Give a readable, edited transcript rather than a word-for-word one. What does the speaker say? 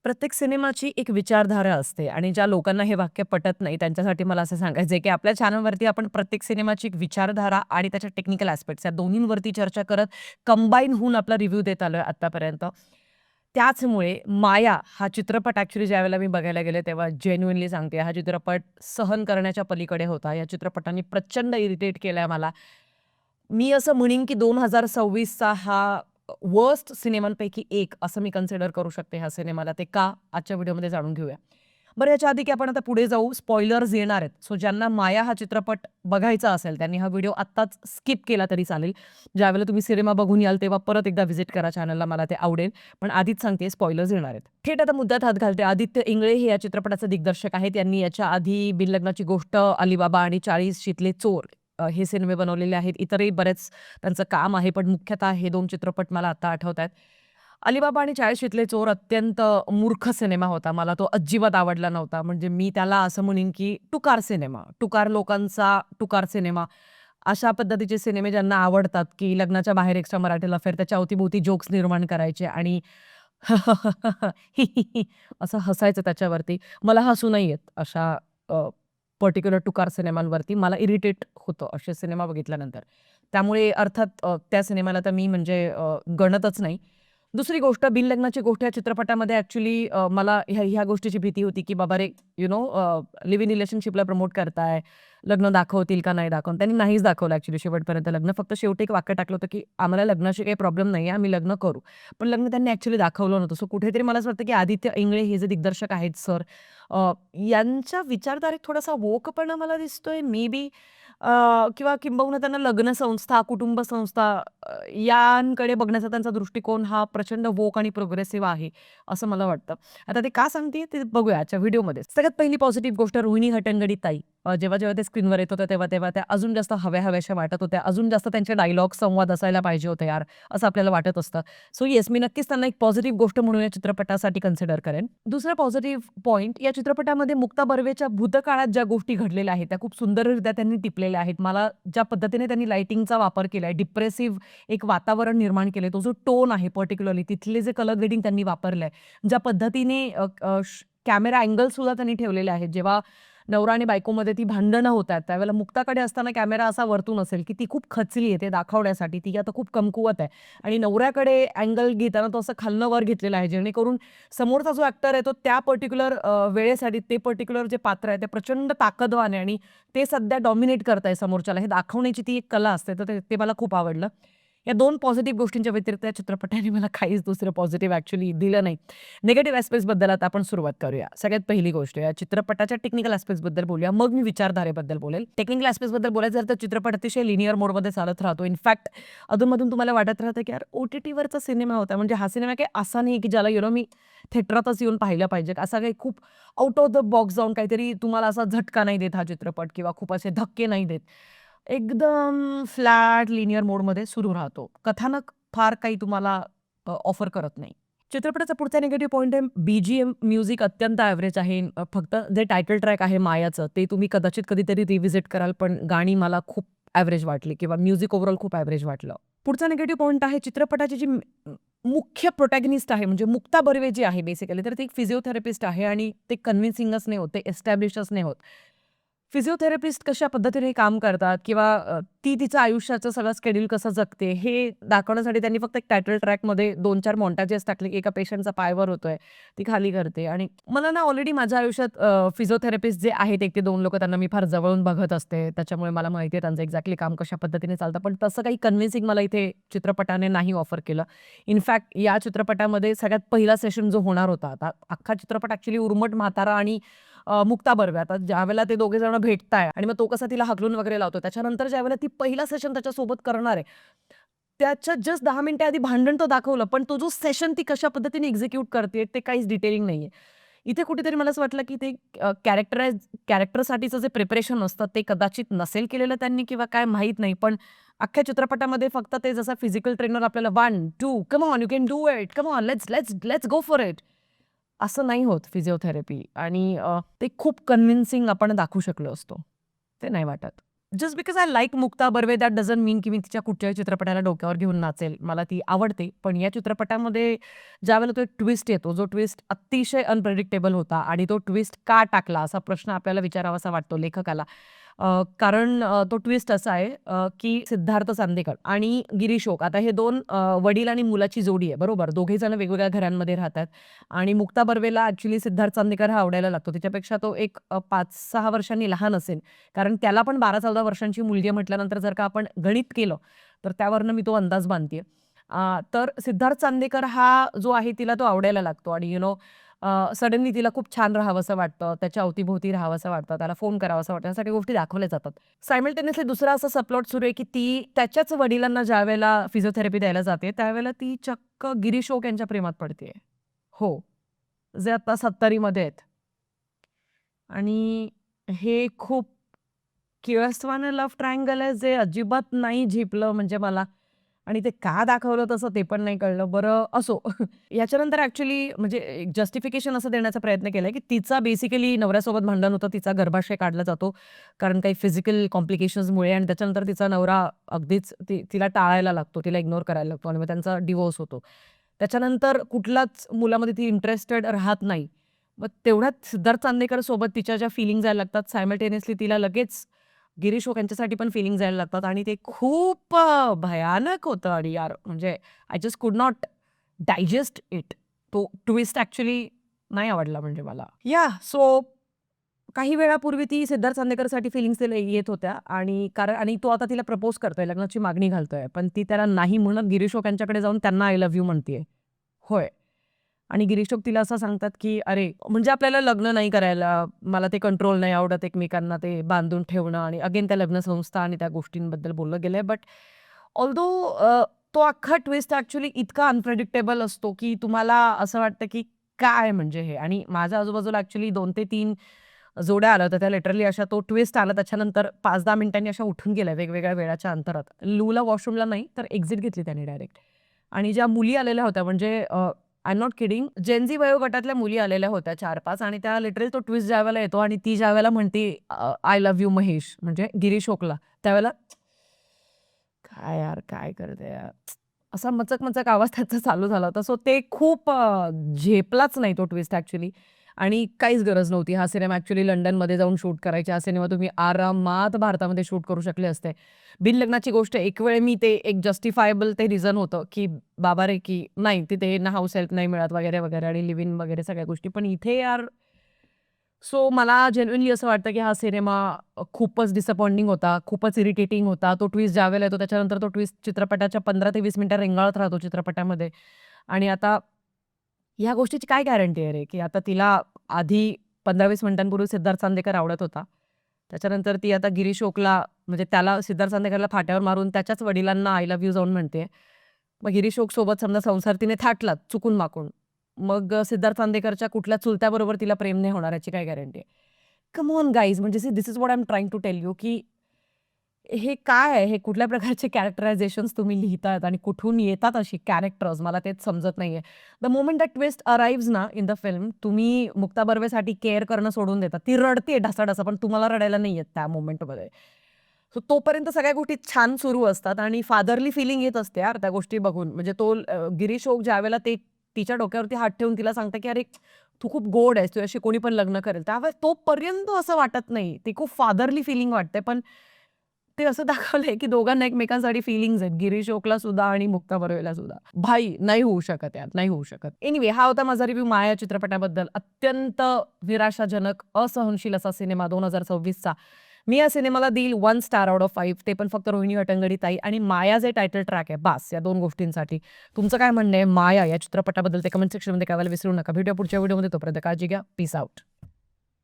प्रत्येक सिनेमाची एक विचारधारा असते आणि ज्या लोकांना हे वाक्य पटत नाही त्यांच्यासाठी मला असं सांगायचं आहे, की आपल्या चॅनलवरती आपण प्रत्येक सिनेमाची एक विचारधारा आणि त्याच्या टेक्निकल ॲस्पेक्ट्स या दोन्हींवरती चर्चा करत कंबाईन होऊन आपला रिव्ह्यू देत आलोय आत्तापर्यंत. त्याचमुळे माया हा चित्रपट ॲक्चुअली ज्यावेळेला मी बघायला गेले तेव्हा जेन्युइनली सांगते हा चित्रपट सहन करण्याच्या पलीकडे होता. या चित्रपटाने प्रचंड इरिटेट केलंय मला. मी असं म्हणेन की 2026 चा हा वर्स्ट सिनेमांपैकी एक असं मी कन्सिडर करू शकते ह्या सिनेमाला. ते का? आजच्या व्हिडिओमध्ये जाणून घेऊया. बरं याच्या आधी की आपण आता पुढे जाऊ, स्पॉयलर्स येणार आहेत. सो ज्यांना माया हा चित्रपट बघायचा असेल त्यांनी हा व्हिडिओ आत्ताच स्किप केला तरी चालेल. ज्यावेळेला तुम्ही सिनेमा बघून याल तेव्हा परत एकदा व्हिजिट करा चॅनलला, मला ते आवडेल. पण आधीच सांगते स्पॉयलर्स येणार आहेत. थेट आता मुद्द्यात हात घालते. आदित्य इंगळे हे या चित्रपटाचे दिग्दर्शक आहेत. त्यांनी याच्या आधी बिनलग्नाची गोष्ट, अलीबाबा आणि 40 शीतले चोर हे सिनेमे बनवलेले आहेत. इतरही बरेच त्यांचं काम आहे, पण मुख्यतः हे 2 चित्रपट मला आता आठवतायत. अलीबाबा आणि 40 शीतले चोर अत्यंत मूर्ख सिनेमा होता. मला तो अजिबात आवडला नव्हता. म्हणजे मी त्याला असं म्हणेन की टुकार सिनेमा, टुकार लोकांचा टुकार सिनेमा. अशा पद्धतीचे सिनेमे ज्यांना आवडतात, की लग्नाच्या बाहेर एक्स्ट्रा मराठी अफेअर त्याच्या अवतीभोवती जोक्स निर्माण करायचे आणि असं हसायचं त्याच्यावरती. मला हसू नाही येत अशा पर्टिक्युलर टुकार सिनेमांवरती. मला इरिटेट होतं असे सिनेमा बघितल्यानंतर. त्यामुळे अर्थात त्या सिनेमाला तर मी म्हणजे गणतच नाही. दुसरी गोष्ट बिनलग्नाची गोष्ट या चित्रपटामध्ये ॲक्चुअली मला ह्या गोष्टीची भीती होती, की बाबा रे लिव्ह इन रिलेशनशिपला प्रमोट करताय. लग्न दाखवतील का नाही दाखवून. त्यांनी नाहीच दाखवलं ॲक्चुअली शेवटपर्यंत लग्न. फक्त शेवटी एक वाक्य टाकलं होतं, की आम्हाला लग्नाशी काही प्रॉब्लेम नाहीये, आम्ही लग्न करू. पण लग्न त्यांनी ॲक्चुअली दाखवलं नव्हतं. सो कुठेतरी मला असं वाटतं, की आदित्य इंगळे हे जे दिग्दर्शक आहेत सर, यांच्या विचारधारेत थोडासा वोकपणा मला दिसतोय मे बी, किंवा किंबहुना त्यांना लग्न संस्था, कुटुंब संस्था यांकडे बघण्याचा त्यांचा दृष्टिकोन हा प्रचंड वोक आणि प्रोग्रेसिव्ह आहे, असं मला वाटतं. आता ते का सांगते ते बघूया आजच्या व्हिडिओमध्ये. सगळ्यात पहिली पॉझिटिव्ह गोष्ट रोहिणी हट्टंगडी ताई. जेव्हा-जेव्हा ते स्क्रीनवर येत होत्या तेव्हा-तेव्हा त्या अजून जास्त हव्या-हव्याशा वाटत होत्या. अजून जास्त त्यांचे डायलॉग, संवाद असायला पाहिजे होते यार, असं आपल्याला वाटत असतं. सो येस, मी नक्कीच त्यांना एक पॉझिटिव्ह गोष्ट म्हणून या चित्रपटासाठी कन्सिडर करेन. दुसरा पॉझिटिव्ह पॉइंट या चित्रपटामध्ये मुक्ता बर्वेच्या भूतकाळात ज्या गोष्टी घडलेल्या आहेत, त्या खूप सुंदररित्या त्यांनी टिपलेल्या आहेत. मला ज्या पद्धतीने त्यांनी लाइटिंगचा वापर केलाय, डिप्रेसिव्ह एक वातावरण निर्माण केलंय, तो जो टोन आहे पर्टिक्युलरली तिथले जे कलर ग्रेडिंग त्यांनी वापरलंय, ज्या पद्धतीने कॅमेरा अँगल सुद्धा त्यांनी ठेवलेले आहेत. जेव्हा नवरा आणि बायकोमध्ये ती भांडणं होतात, त्यावेळेला मुक्ताकडे असताना कॅमेरा असा वरतून असेल, की ती खूप खचली आहे ते दाखवण्यासाठी. ती आता खूप कमकुवत आहे आणि नवऱ्याकडे अँगल घेताना तो असं खालनं वर घेतलेला आहे, जेणेकरून समोरचा जो ॲक्टर आहे तो त्या पर्टिक्युलर वेळेसाठी ते पर्टिक्युलर जे पात्र आहे ते प्रचंड ताकदवान आहे आणि ते सध्या डॉमिनेट करतंय समोरच्याला. हे दाखवण्याची ती एक कला असते. तर ते ते मला खूप आवडलं. या 2 पॉझिटिव्ह गोष्टींच्या व्यतिरिक्त या चित्रपटाने मला काहीच दुसरं पॉझिटिव्ह ॲक्चुअली दिलं नाही. निगेटिव्ह ॲस्पेक्ट्सबद्दल आता आपण सुरुवात करूया. सगळ्यात पहिली गोष्ट या चित्रपटाच्या टेक्निकल ॲस्पेक्ट्सबद्दल बोलूया. मग मी विचारधारेबद्दल बोलेल. टेक्निकल ॲस्पेक्ट्सबद्दल बोलायचं झालं तर चित्रपट अतिशय लिनिअर मोडमध्ये चालत राहतो. इनफॅक्ट अधूनमधून तुम्हाला वाटत राहतं, की यार ओ-टी-टीवरचा सिनेमा होता. म्हणजे हा सिनेमा काही असा नाही, की ज्याला मी थिएटरातच येऊन पाहिला पाहिजे. असा काही खूप आउट ऑफ द बॉक्स जाऊन काहीतरी तुम्हाला असा झटका नाही देत हा चित्रपट किंवा खूप असे धक्के नाही देत. एकदम फ्लॅट लिनिअर मोडमध्ये सुरू राहतो. कथानक फार काही तुम्हाला ऑफर करत नाही. चित्रपटाचा पुढचा निगेटिव्ह पॉइंट आहे बी-जी-एम म्युझिक अत्यंत ॲव्हरेज आहे. फक्त जे टायटल ट्रॅक आहे मायाचं ते तुम्ही कदाचित कधीतरी रिव्हिजिट कराल, पण गाणी मला खूप ॲव्हरेज वाटली किंवा म्युझिक ओव्हरऑल खूप ॲव्हरेज वाटलं. पुढचा निगेटिव्ह पॉइंट आहे चित्रपटाची जी मुख्य प्रोटॅगनिस्ट आहे म्हणजे मुक्ता बर्वे जी आहे बेसिकली, तर ती एक फिजिओथेरपिस्ट आहे आणि ते कन्व्हिन्सिंगच नाही होत, ते एस्टॅब्लिशच नाही होत. फिजिओथेरपिस्ट कशा पद्धतीने काम करतात किंवा ती तिचं आयुष्याचं सगळं शेड्यूल कसं जगते हे दाखवण्यासाठी त्यांनी फक्त एक टायटल ट्रॅकमध्ये 2-4 मॉन्टाजेस टाकले, की एका पेशंटचा पाय वर होतोय, ती खाली करते आणि मला ना ऑलरेडी माझ्या आयुष्यात फिजिओथेरपिस्ट जे आहेत 1 ते 2 लोकं त्यांना मी फार जवळून बघत असते. त्याच्यामुळे मला माहिती आहे त्यांचं एक्झॅक्टली काम कशा पद्धतीने चालतं. पण तसं काही कन्व्हिन्सिंग मला इथे चित्रपटाने नाही ऑफर केलं. इनफॅक्ट या चित्रपटामध्ये सगळ्यात पहिला सेशन जो होणार होता, आता अख्खा चित्रपट ॲक्चुअली उर्मट म्हातारा आणि मुक्ता बर्वे. आता ज्यावेळेला ते दोघे जण भेटताय आणि मग तो कसा तिला हाकलून वगैरे लावतो. त्याच्यानंतर ज्यावेळेला ती पहिला सेशन त्याच्यासोबत करणार आहे, त्याच्या जस्ट 10 मिनिटे आधी भांडण तर दाखवलं, पण तो जो सेशन ती कशा पद्धतीने एक्झिक्यूट करते ते काहीच डिटेलिंग नाहीये. इथे कुठेतरी मला असं वाटलं, की ते कॅरेक्टरसाठीचं जे प्रिपरेशन असतं ते कदाचित नसेल केलेलं त्यांनी किंवा काय माहीत नाही. पण अख्ख्या चित्रपटामध्ये फक्त ते जसा फिजिकल ट्रेनर आपल्याला 1, 2 come on you can do it. Come on let's let's let's go for it. असं नाही होत फिजिओथेरपी आणि ते खूप कन्व्हिन्सिंग आपण दाखवू शकलो असतो. ते नाही वाटत. Just because I like Mukta Barve that doesn't mean की मी तिच्या कुठच्याही चित्रपटाला डोक्यावर घेऊन नाचेल. मला ती आवडते. पण या चित्रपटामध्ये ज्यावेळेला तो एक ट्विस्ट येतो, जो ट्विस्ट अतिशय अनप्रेडिक्टेबल होता आणि तो ट्विस्ट का टाकला असा प्रश्न आपल्याला विचारावासा वाटतो लेखकाला. कारण तो ट्विस्ट असा आहे की सिद्धार्थ चांदेकर आणि गिरीश ओक आता हे 2 वडील आणि मुलाची जोडी आहे, बरोबर? दोघे जण वेगवेगळ्या घरांमध्ये राहतात आणि मुक्ता बर्वेला ॲक्चुअली सिद्धार्थ चांदेकर हा आवडायला लागतो. तिच्यापेक्षा तो एक 5-6 वर्षांनी लहान असेल. कारण त्याला पण 12-14 वर्षांची मुलगी आहे म्हटल्यानंतर जर का आपण गणित केलं, तर त्यावरनं मी तो अंदाज बांधतेय. तर सिद्धार्थ चांदेकर हा जो आहे तिला तो आवडायला लागतो आणि सडनली तिला खूप छान राहावंसं वाटतं, त्याच्या अवतीभोवती राहावंसं वाटतं, त्याला फोन करावासा वाटतं, यासाठी गोष्टी दाखवल्या जातात. सायमल्टेनियसली दुसरा असा सबप्लॉट सुरू आहे की ती त्याच्याच वडिलांना ज्यावेळेला फिजिओथेरपी द्यायला जाते, त्यावेळेला ती चक्क गिरीश ओक यांच्या प्रेमात पडते. हो, जे आता 70मध्ये आहेत. आणि हे खूप किळसवाणं लव्ह ट्रायंगल आहे, जे अजिबात नाही झेपलं म्हणजे मला. आणि ते का दाखवलं तसं ते पण नाही कळलं. बरं असो. याच्यानंतर ॲक्चुअली म्हणजे एक जस्टिफिकेशन असं देण्याचा प्रयत्न केलाय, की तिचा बेसिकली नवऱ्यासोबत भांडण होतं. तिचा गर्भाशय काढला जातो. कारण काही फिजिकल कॉम्प्लिकेशन्समुळे आणि त्याच्यानंतर तिचा नवरा अगदीच तिला टाळायला लागतो, तिला इग्नोर करायला लागतो आणि मग त्यांचा डिव्होर्स होतो. त्याच्यानंतर कुठलाच मुलामध्ये ती इंटरेस्टेड राहत नाही. मग तेवढ्यात सिद्धार्थ चांदेकर सोबत तिच्या ज्या फीलिंग्ज यायला लागतात, सायमल्टेनियसली तिला लगेच गिरीश ओक यांच्यासाठी पण फीलिंग्ज यायला लागतात आणि ते खूप भयानक होतं आणि यार म्हणजे आय जस्ट कुड नॉट डायजेस्ट इट. तो ट्विस्ट ॲक्चुअली नाही आवडला म्हणजे मला. सो काही वेळापूर्वी ती सिद्धार्थ चांदेकरसाठी फीलिंग्ज तिला येत होत्या आणि तो आता तिला प्रपोज करतोय, लग्नाची मागणी घालतोय. पण ती त्याला नाही म्हणत गिरीश ओक यांच्याकडे जाऊन त्यांना आय लव्ह यू म्हणतीये. होय. आणि गिरीश ओक तिला असं सांगतात, की "अरे, म्हणजे आपल्याला लग्न नाही करायला, मला ते कंट्रोल नाही आवडत एकमेकांना ते बांधून ठेवणं" आणि अगेन त्या लग्न संस्था आणि त्या गोष्टींबद्दल बोललं गेलंय. बट ऑल्दो तो अख्खा ट्विस्ट ॲक्चुअली इतका अनप्रेडिक्टेबल असतो, की तुम्हाला असं वाटतं, की काय म्हणजे हे? आणि माझ्या आजूबाजूला ॲक्चुअली 2 ते 3 जोड्या आल्या होत्या. त्या लिटरली अशा तो ट्विस्ट आला त्याच्यानंतर 5-10 मिनिटांनी अशा उठून गेल्या वेगवेगळ्या वेळाच्या अंतरात. लूला वॉशरूमला नाही, तर एक्झिट घेतली त्याने डायरेक्ट. आणि ज्या मुली आलेल्या होत्या म्हणजे I am not kidding. Gen Z वयोगटातल्या मुली आलेल्या होत्या 4-5 आणि त्या लिटरली तो ट्विस्ट ज्यावेळेला येतो आणि ती ज्यावेळेला म्हणते आय लव्ह यू महेश म्हणजे गिरीश ओकला, त्यावेळेला काय यार, काय करते यार? असा मचक-मचक आवाज त्याचा चालू झाला होता. सो ते खूप झेपलाच नाही तो ट्विस्ट ॲक्चुअली आणि काहीच गरज नव्हती. हा सिनेमा ॲक्चुअली लंडनमध्ये जाऊन शूट करायचा. हा सिनेमा तुम्ही आरामात भारतामध्ये शूट करू शकले असते. बिनलग्नाची गोष्ट एक वेळ मी ते एक जस्टिफायबल ते रिझन होतं, की बाबा रे, की नाही तिथे ना हाऊस हेल्प नाही मिळत वगैरे, वगैरे आणि लिव्ह इन वगैरे सगळ्या गोष्टी. पण इथे यार सो मला जेन्युइनली असं वाटतं, की हा सिनेमा खूपच डिसअपॉइंटिंग होता, खूपच इरिटेटिंग होता. तो ट्विस्ट ज्यावेळेला येतो त्याच्यानंतर तो ट्विस्ट चित्रपटाच्या 15 ते 20 मिनिटं रेंगाळत राहतो चित्रपटामध्ये. आणि आता ह्या गोष्टीची काय गॅरंटी आहे रे, की आता तिला आधी 15-20 मिनिटांपूर्वी सिद्धार्थ चांदेकर आवडत होता. त्याच्यानंतर ती आता गिरीश ओकला म्हणजे त्याला सिद्धार्थ चांदेकरला फाट्यावर मारून त्याच्याच वडिलांना आय लव्ह यू जाऊन म्हणते. मग गिरीश ओकसोबत समजा संसार तिने थाटला चुकून-माकून. मग सिद्धार्थ चांदेकरच्या कुठल्या चुलत्याबरोबर तिला प्रेम नाही होणार याची काय गॅरंटी आहे? कम ऑन गाईज म्हणजे this is what I am trying to tell you, की हे काय आहे? हे कुठल्या प्रकारचे कॅरेक्टरायझेशन्स तुम्ही लिहितायत आणि कुठून येतात अशी कॅरेक्टर्स मला तेच समजत नाहीये. द मोमेंट दॅट ट्विस्ट अराइव्हज ना इन द फिल्म तुम्ही मुक्ता बर्वेसाठी केअर करणं सोडून देता. ती रडतेय ढासाढासा पण तुम्हाला रडायला नाही येत त्या मोमेंटमध्ये. सो तोपर्यंत सगळ्या गोष्टी छान सुरू असतात आणि फादरली फिलिंग येत असते यार त्या गोष्टी बघून. म्हणजे गिरीश ओक ज्यावेळेला ते तिच्या डोक्यावरती हात ठेवून तिला सांगतं, की "अरे, तू खूप गोड आहेस, तुझ्याशी कोणी पण लग्न करेल." त्यावेळेस तोपर्यंत असं वाटत नाही. ती खूप फादरली फिलिंग वाटते. पण ते असं दाखवलंय, की दोघांना एकमेकांसाठी फीलिंग्ज आहेत. गिरीश ओकला सुद्धा आणि मुक्ता बर्वेला सुद्धा. भाई नाही होऊ शकत यार, नाही होऊ शकत. एनिवे हा होता माझा रिव्ह्यू माया चित्रपटाबद्दल. अत्यंत निराशाजनक, असहनशील असा सिनेमा 2026चा. मी या सिनेमाला देईल 1 स्टार आउट ऑफ 5 ते पण फक्त रोहिणी हट्टंगडी ताई आणि माया जे टायटल ट्रॅक आहे बास या 2 गोष्टींसाठी. तुमचं काय म्हणणं आहे माया या चित्रपटाबद्दल ते कमेंट सेक्शनमध्ये कळवायला विसरू नका. भेटूया पुढच्या व्हिडिओमध्ये. तोपर्यंत काळजी घ्या. Peace out.